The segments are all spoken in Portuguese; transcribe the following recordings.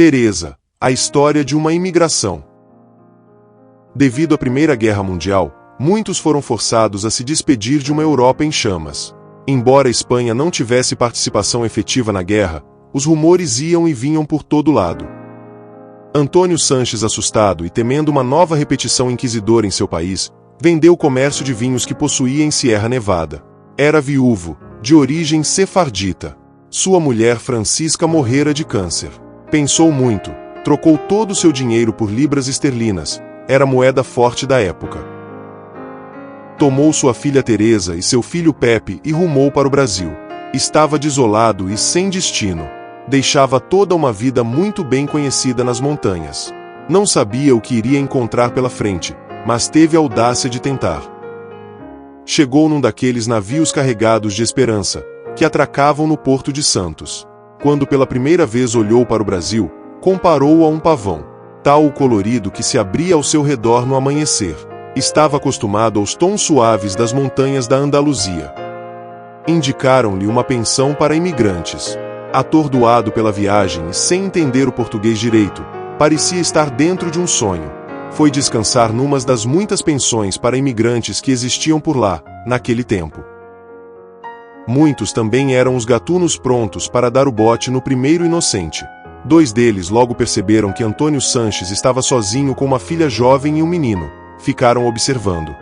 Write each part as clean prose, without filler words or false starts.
Teresa, a história de uma imigração. Devido à Primeira Guerra Mundial, muitos foram forçados a se despedir de uma Europa em chamas. Embora a Espanha não tivesse participação efetiva na guerra, os rumores iam e vinham por todo lado. Antônio Sanches, assustado e temendo uma nova repetição inquisidora em seu país, vendeu o comércio de vinhos que possuía em Sierra Nevada. Era viúvo, de origem sefardita. Sua mulher Francisca morrera de câncer. Pensou muito, trocou todo o seu dinheiro por libras esterlinas, era a moeda forte da época. Tomou sua filha Teresa e seu filho Pepe e rumou para o Brasil. Estava desolado e sem destino. Deixava toda uma vida muito bem conhecida nas montanhas. Não sabia o que iria encontrar pela frente, mas teve a audácia de tentar. Chegou num daqueles navios carregados de esperança, que atracavam no Porto de Santos. Quando pela primeira vez olhou para o Brasil, comparou-o a um pavão, tal o colorido que se abria ao seu redor no amanhecer. Estava acostumado aos tons suaves das montanhas da Andaluzia. Indicaram-lhe uma pensão para imigrantes. Atordoado pela viagem e sem entender o português direito, parecia estar dentro de um sonho. Foi descansar numa das muitas pensões para imigrantes que existiam por lá, naquele tempo. Muitos também eram os gatunos prontos para dar o bote no primeiro inocente. 2 deles logo perceberam que Antônio Sanches estava sozinho com uma filha jovem e um menino. Ficaram observando.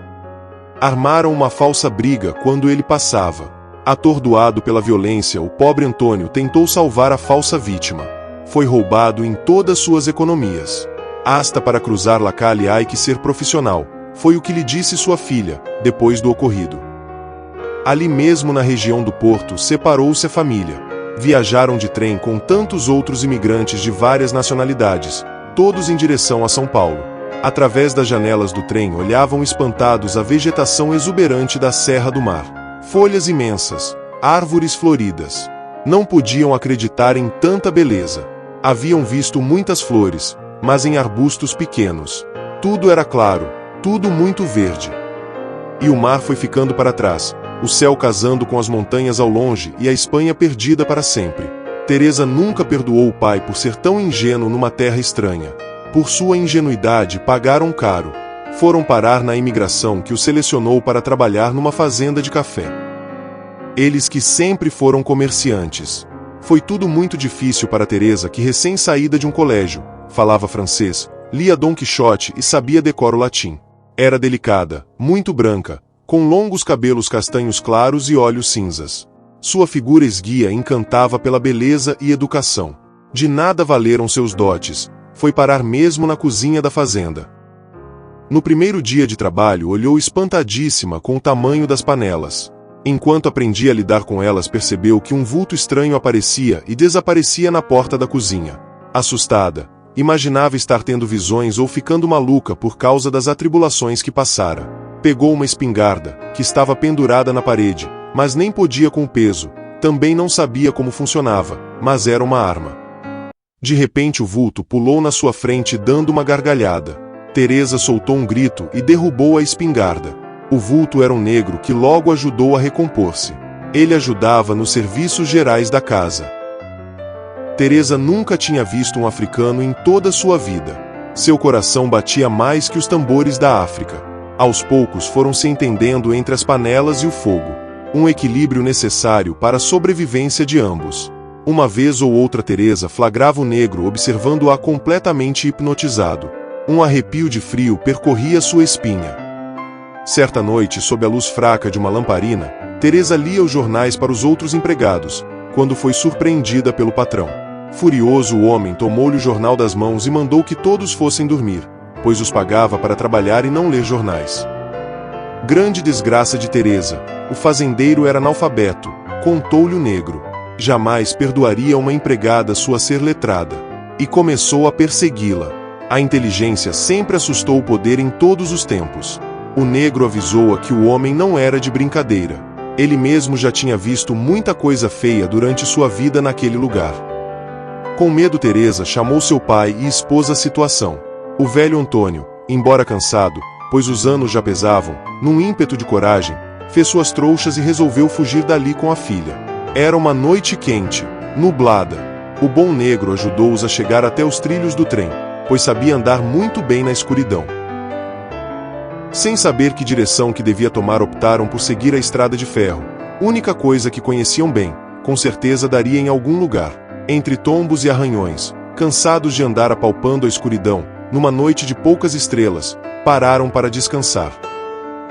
Armaram uma falsa briga quando ele passava. Atordoado pela violência, o pobre Antônio tentou salvar a falsa vítima. Foi roubado em todas suas economias. Hasta para cruzar la calle há que ser profissional, foi o que lhe disse sua filha, depois do ocorrido. Ali mesmo na região do Porto separou-se a família. Viajaram de trem com tantos outros imigrantes de várias nacionalidades, todos em direção a São Paulo. Através das janelas do trem olhavam espantados a vegetação exuberante da Serra do Mar. Folhas imensas, árvores floridas. Não podiam acreditar em tanta beleza. Haviam visto muitas flores, mas em arbustos pequenos. Tudo era claro, tudo muito verde. E o mar foi ficando para trás, o céu casando com as montanhas ao longe e a Espanha perdida para sempre. Teresa nunca perdoou o pai por ser tão ingênuo numa terra estranha. Por sua ingenuidade pagaram caro. Foram parar na imigração que o selecionou para trabalhar numa fazenda de café. Eles que sempre foram comerciantes. Foi tudo muito difícil para Teresa, que recém-saída de um colégio, falava francês, lia Dom Quixote e sabia decor o latim. Era delicada, muito branca, com longos cabelos castanhos claros e olhos cinzas. Sua figura esguia encantava pela beleza e educação. De nada valeram seus dotes, foi parar mesmo na cozinha da fazenda. No primeiro dia de trabalho olhou espantadíssima com o tamanho das panelas. Enquanto aprendia a lidar com elas, percebeu que um vulto estranho aparecia e desaparecia na porta da cozinha. Assustada, imaginava estar tendo visões ou ficando maluca por causa das atribulações que passara. Pegou uma espingarda, que estava pendurada na parede, mas nem podia com o peso, também não sabia como funcionava, mas era uma arma. De repente o vulto pulou na sua frente dando uma gargalhada. Teresa soltou um grito e derrubou a espingarda. O vulto era um negro que logo ajudou a recompor-se. Ele ajudava nos serviços gerais da casa. Teresa nunca tinha visto um africano em toda sua vida. Seu coração batia mais que os tambores da África. Aos poucos foram se entendendo entre as panelas e o fogo. Um equilíbrio necessário para a sobrevivência de ambos. Uma vez ou outra Teresa flagrava o negro observando-a completamente hipnotizado. Um arrepio de frio percorria sua espinha. Certa noite, sob a luz fraca de uma lamparina, Teresa lia os jornais para os outros empregados, quando foi surpreendida pelo patrão. Furioso, o homem tomou-lhe o jornal das mãos e mandou que todos fossem dormir, pois os pagava para trabalhar e não ler jornais. Grande desgraça de Teresa, o fazendeiro era analfabeto, contou-lhe o negro. Jamais perdoaria uma empregada sua ser letrada. E começou a persegui-la. A inteligência sempre assustou o poder em todos os tempos. O negro avisou-a que o homem não era de brincadeira. Ele mesmo já tinha visto muita coisa feia durante sua vida naquele lugar. Com medo, Teresa chamou seu pai e expôs a situação. O velho Antônio, embora cansado, pois os anos já pesavam, num ímpeto de coragem, fez suas trouxas e resolveu fugir dali com a filha. Era uma noite quente, nublada. O bom negro ajudou-os a chegar até os trilhos do trem, pois sabia andar muito bem na escuridão. Sem saber que direção que devia tomar, optaram por seguir a estrada de ferro, única coisa que conheciam bem, com certeza daria em algum lugar. Entre tombos e arranhões, cansados de andar apalpando a escuridão, numa noite de poucas estrelas, pararam para descansar.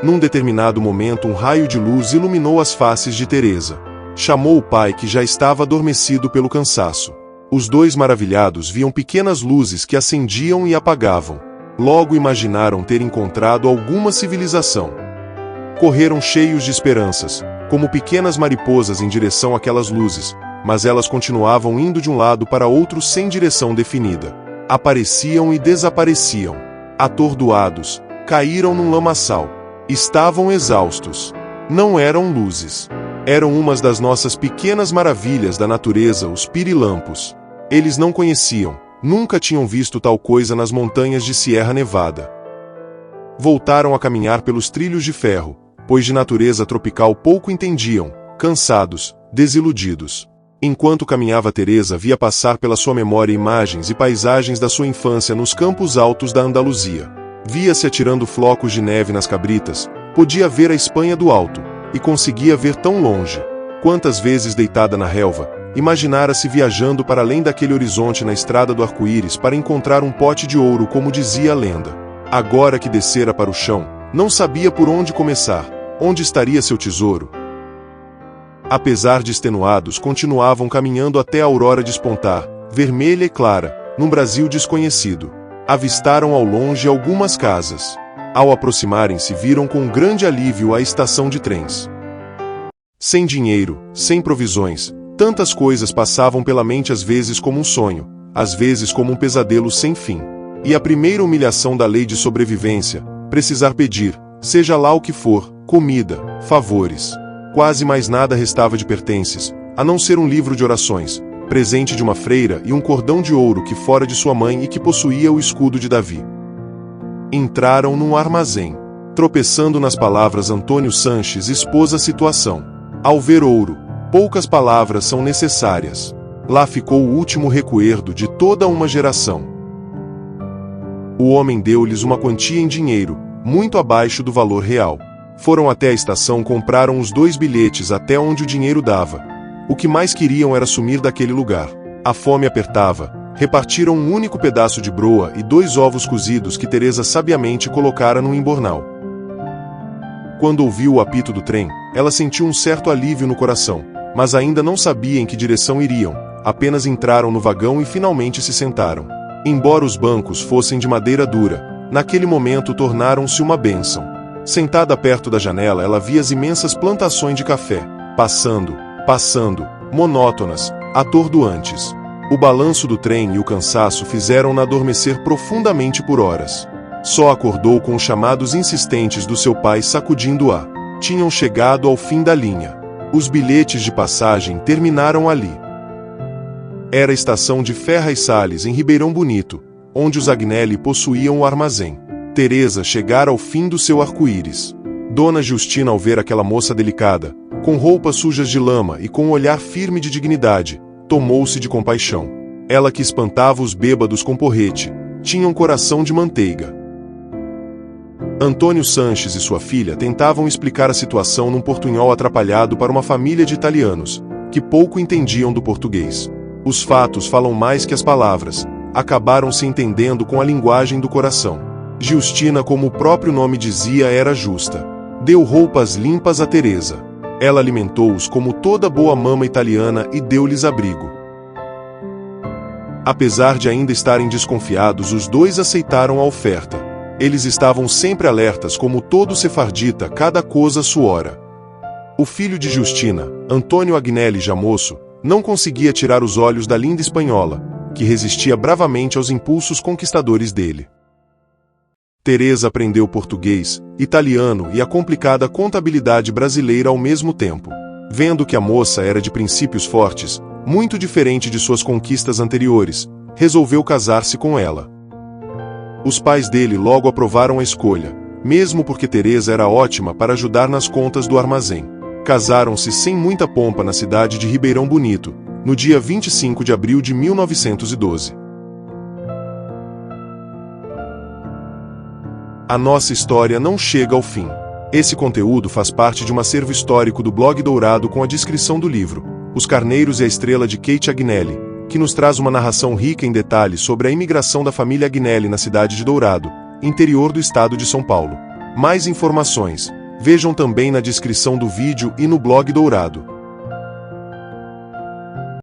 Num determinado momento, um raio de luz iluminou as faces de Teresa. Chamou o pai, que já estava adormecido pelo cansaço. Os dois, maravilhados, viam pequenas luzes que acendiam e apagavam. Logo imaginaram ter encontrado alguma civilização. Correram cheios de esperanças, como pequenas mariposas em direção àquelas luzes, mas elas continuavam indo de um lado para outro sem direção definida. Apareciam e desapareciam. Atordoados, caíram num lamaçal. Estavam exaustos. Não eram luzes. Eram umas das nossas pequenas maravilhas da natureza, os pirilampos. Eles não conheciam, nunca tinham visto tal coisa nas montanhas de Sierra Nevada. Voltaram a caminhar pelos trilhos de ferro, pois de natureza tropical pouco entendiam, cansados, desiludidos. Enquanto caminhava, Teresa via passar pela sua memória imagens e paisagens da sua infância nos campos altos da Andaluzia. Via-se atirando flocos de neve nas cabritas, podia ver a Espanha do alto, e conseguia ver tão longe. Quantas vezes, deitada na relva, imaginara-se viajando para além daquele horizonte na estrada do arco-íris para encontrar um pote de ouro, como dizia a lenda. Agora que descera para o chão, não sabia por onde começar, onde estaria seu tesouro. Apesar de extenuados, continuavam caminhando até a aurora despontar, vermelha e clara, num Brasil desconhecido. Avistaram ao longe algumas casas. Ao aproximarem-se, viram com grande alívio a estação de trens. Sem dinheiro, sem provisões, tantas coisas passavam pela mente, às vezes como um sonho, às vezes como um pesadelo sem fim. E a primeira humilhação da lei de sobrevivência, precisar pedir, seja lá o que for, comida, favores. Quase mais nada restava de pertences, a não ser um livro de orações, presente de uma freira, e um cordão de ouro que fora de sua mãe e que possuía o escudo de Davi. Entraram num armazém. Tropeçando nas palavras, Antônio Sanches expôs a situação. Ao ver ouro, poucas palavras são necessárias. Lá ficou o último recuerdo de toda uma geração. O homem deu-lhes uma quantia em dinheiro, muito abaixo do valor real. Foram até a estação, compraram os 2 bilhetes até onde o dinheiro dava. O que mais queriam era sumir daquele lugar. A fome apertava. Repartiram um único pedaço de broa e 2 ovos cozidos que Teresa sabiamente colocara no embornal. Quando ouviu o apito do trem, ela sentiu um certo alívio no coração, mas ainda não sabia em que direção iriam. Apenas entraram no vagão e finalmente se sentaram. Embora os bancos fossem de madeira dura, naquele momento tornaram-se uma bênção. Sentada perto da janela, ela via as imensas plantações de café, passando, monótonas, atordoantes. O balanço do trem e o cansaço fizeram-na adormecer profundamente por horas. Só acordou com os chamados insistentes do seu pai sacudindo-a. Tinham chegado ao fim da linha. Os bilhetes de passagem terminaram ali. Era a estação de Ferraz e Salles, em Ribeirão Bonito, onde os Agnelli possuíam o armazém. Teresa chegara ao fim do seu arco-íris. Dona Justina, ao ver aquela moça delicada, com roupas sujas de lama e com um olhar firme de dignidade, tomou-se de compaixão. Ela, que espantava os bêbados com porrete, tinha um coração de manteiga. Antônio Sanches e sua filha tentavam explicar a situação num portunhol atrapalhado para uma família de italianos, que pouco entendiam do português. Os fatos falam mais que as palavras. Acabaram se entendendo com a linguagem do coração. Justina, como o próprio nome dizia, era justa. Deu roupas limpas a Teresa. Ela alimentou-os como toda boa mama italiana e deu-lhes abrigo. Apesar de ainda estarem desconfiados, os dois aceitaram a oferta. Eles estavam sempre alertas, como todo sefardita, cada coisa à sua hora. O filho de Justina, Antônio Agnelli, já moço, não conseguia tirar os olhos da linda espanhola, que resistia bravamente aos impulsos conquistadores dele. Teresa aprendeu português, italiano e a complicada contabilidade brasileira ao mesmo tempo. Vendo que a moça era de princípios fortes, muito diferente de suas conquistas anteriores, resolveu casar-se com ela. Os pais dele logo aprovaram a escolha, mesmo porque Teresa era ótima para ajudar nas contas do armazém. Casaram-se sem muita pompa na cidade de Ribeirão Bonito, no dia 25 de abril de 1912. A nossa história não chega ao fim. Esse conteúdo faz parte de um acervo histórico do Blog Dourado com a descrição do livro Os Carneiros e a Estrela de Kate Agnelli, que nos traz uma narração rica em detalhes sobre a imigração da família Agnelli na cidade de Dourado, interior do estado de São Paulo. Mais informações, vejam também na descrição do vídeo e no Blog Dourado.